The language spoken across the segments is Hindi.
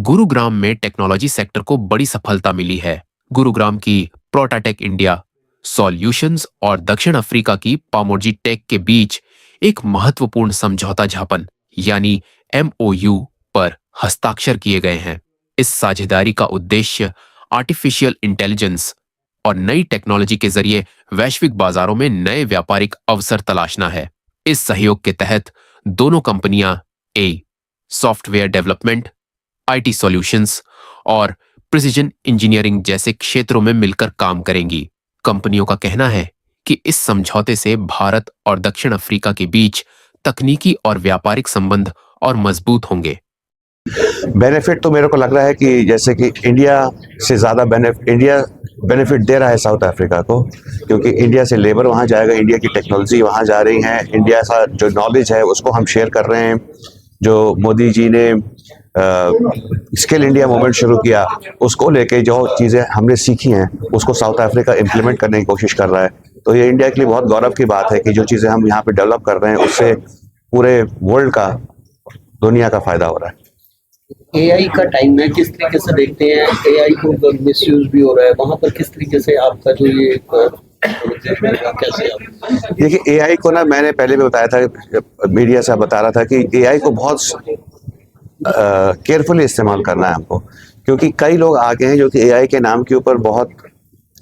गुरुग्राम में टेक्नोलॉजी सेक्टर को बड़ी सफलता मिली है। गुरुग्राम की प्रोटाटेक इंडिया सॉल्यूशंस और दक्षिण अफ्रीका की पामोर्जी टेक के बीच एक महत्वपूर्ण समझौता ज्ञापन यानी एमओयू पर हस्ताक्षर किए गए हैं। इस साझेदारी का उद्देश्य आर्टिफिशियल इंटेलिजेंस और नई टेक्नोलॉजी के जरिए वैश्विक बाजारों में नए व्यापारिक अवसर तलाशना है। इस सहयोग के तहत दोनों कंपनियां सॉफ्टवेयर डेवलपमेंट, आईटी सॉल्यूशंस और प्रिसिजन इंजीनियरिंग जैसे क्षेत्रों में मिलकर काम करेंगी। कंपनियों का कहना है कि इस समझौते से भारत और दक्षिण अफ्रीका के बीच तकनीकी और व्यापारिक संबंध और मजबूत होंगे। बेनिफिट तो मेरे को लग रहा है कि जैसे कि इंडिया से ज़्यादा बेनिफिट दे रहा है साउथ अफ्रीका को, क्योंकि इंडिया से लेबर वहाँ जाएगा, इंडिया की टेक्नोलॉजी वहाँ जा रही है, इंडिया का जो नॉलेज है उसको हम शेयर कर रहे हैं। जो मोदी जी ने स्किल इंडिया मूवमेंट शुरू किया, उसको लेके जो चीज़ें हमने सीखी हैं उसको साउथ अफ्रीका इम्प्लीमेंट करने की कोशिश कर रहा है। तो ये इंडिया के लिए बहुत गौरव की बात है कि जो चीज़ें हम यहाँ पे डेवलप कर रहे हैं उससे पूरे वर्ल्ड का, दुनिया का फायदा हो रहा है। एआई का टाइम है, किस तरीके से देखते हैं एआई को मिसयूज भी हो रहा है, वहाँ पर किस तरीके से आपका जो ये कैसे आप देखिए, एआई को ना मैंने पहले भी बताया था, मीडिया से बता रहा था कि एआई को बहुत केयरफुली इस्तेमाल करना है हमको, क्योंकि कई लोग आगे हैं जो कि एआई के नाम के ऊपर बहुत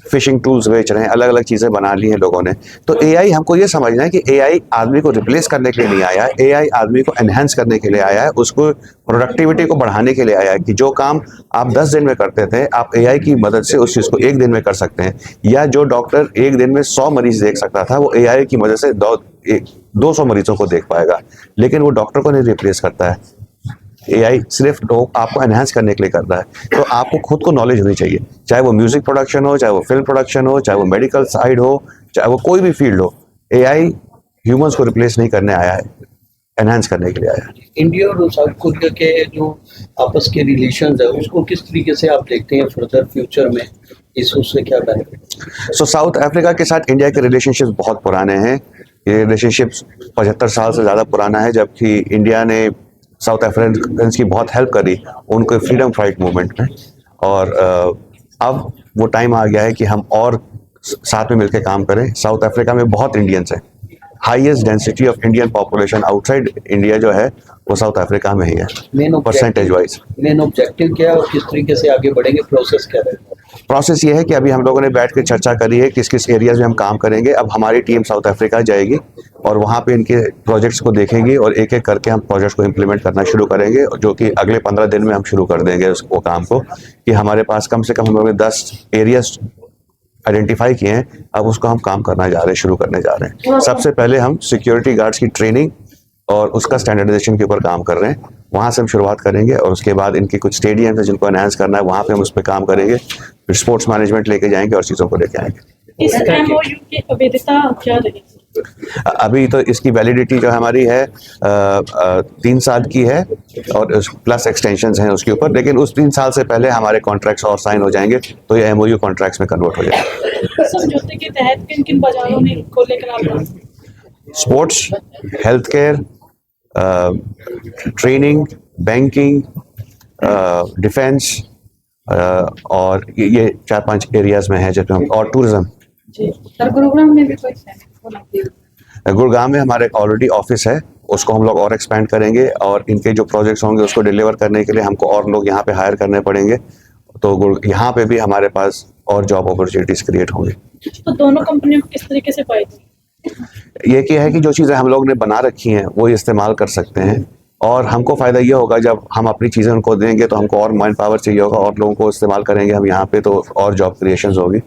फिशिंग टूल्स बेच रहे हैं, अलग अलग चीज़ें बना ली हैं लोगों ने। तो एआई हमको ये समझना है कि एआई आदमी को रिप्लेस करने के लिए नहीं आया है, एआई आदमी को एनहेंस करने के लिए आया है, उसको प्रोडक्टिविटी को बढ़ाने के लिए आया है कि जो काम आप 10 दिन में करते थे आप एआई की मदद से उस चीज़ को 1 दिन में कर सकते हैं। या जो डॉक्टर 1 दिन में 100 मरीज देख सकता था, वो एआई की मदद से 200 मरीजों को देख पाएगा, लेकिन वो डॉक्टर को नहीं रिप्लेस करता है। एआई सिर्फ आपको एनहांस करने के लिए कर रहा है। तो आपको खुद को नॉलेज होनी चाहिए, चाहे वो म्यूजिक प्रोडक्शन हो, चाहे वो फिल्म प्रोडक्शन हो, चाहे वो मेडिकल साइड हो, चाहे वो कोई भी फील्ड हो। एआई ह्यूमंस को रिप्लेस नहीं करने आया है, एनहांस करने के लिए आया है। इंडिया और साउथ कोरिया के जो आपस के रिलेशंस है उसको किस तरीके से आप देखते हैं फर्दर फ्यूचर में, इस उससे क्या बेनिफिट? साउथ अफ्रीका के साथ इंडिया के रिलेशनशिप्स बहुत पुराने हैं। ये रिलेशनशिप्स 75 साल से ज़्यादा पुराना है, जबकि इंडिया ने साउथ अफ्रीकन की बहुत हेल्प करी उनको फ्रीडम फाइट मूवमेंट में। और अब वो टाइम आ गया है कि हम और साथ में मिलकर काम करें। साउथ अफ्रीका में बहुत इंडियंस हैं, highest density of Indian population outside India जो है वो साउथ अफ्रीका में ही है, परसेंटेज वाइज। मेन ऑब्जेक्टिव क्या है और किस तरीके से आगे बढ़ेंगे, प्रोसेस क्या रहेगा? प्रोसेस ये है कि अभी हम लोगों ने बैठ के चर्चा करी है किस किस एरियाज में हम काम करेंगे। अब हमारी टीम साउथ अफ्रीका जाएगी और वहाँ पे इनके प्रोजेक्ट्स को देखेंगी और एक एक करके हम प्रोजेक्ट्स को इम्प्लीमेंट करना शुरू करेंगे, जो कि अगले 15 दिन में हम शुरू कर देंगे उसको काम को। कि हमारे पास कम से कम हम लोगों ने 10 एरियाज आइडेंटिफाई किए हैं, अब उसको हम काम करना जा रहे हैं, शुरू करने जा रहे हैं। सबसे पहले हम सिक्योरिटी गार्ड्स की ट्रेनिंग और उसका स्टैंडर्डाइजेशन के ऊपर काम कर रहे हैं, वहाँ से हम शुरुआत करेंगे। और उसके बाद इनके कुछ स्टेडियम है जिनको एनहांस करना है, वहाँ पे हम उस पर काम करेंगे। फिर स्पोर्ट्स मैनेजमेंट लेके जाएंगे और चीज़ों को लेके आएंगे। इस एमओयू की वैधता क्या रहेगी? अभी तो इसकी वैलिडिटी जो हमारी है 3 साल की है और प्लस एक्सटेंशंस हैं उसके ऊपर, लेकिन उस 3 साल से पहले हमारे कॉन्ट्रैक्ट्स और साइन हो जाएंगे तो ये एमओयू कॉन्ट्रैक्ट्स में कन्वर्ट हो जाएंगे। समझौते के तहत किन किन बाजारों में को लेकर आप? Sports, health care, training, banking, defence और ये 4-5 एरियाज में है जब हम, और टूरिज्म। गुरुग्राम में भी कोई है? गुड़गांव में हमारे ऑलरेडी ऑफिस है, उसको हम लोग और एक्सपेंड करेंगे और इनके जो प्रोजेक्ट्स होंगे उसको डिलीवर करने के लिए हमको और लोग यहाँ पे हायर करने पड़ेंगे। तो यहाँ पे भी हमारे पास और जॉब अपॉर्चुनिटीज क्रिएट होंगी। तो दोनों कंपनियों को किस तरीके से फायदा? ये क्या है कि जो चीज़ें हम लोग ने बना रखी हैं वो इस्तेमाल कर सकते हैं, और हमको फ़ायदा ये होगा जब हम अपनी चीज़ें उनको देंगे तो हमको और मैन पावर चाहिए होगा और लोगों को इस्तेमाल करेंगे हम यहाँ पे, तो और जॉब क्रिएशंस होगी।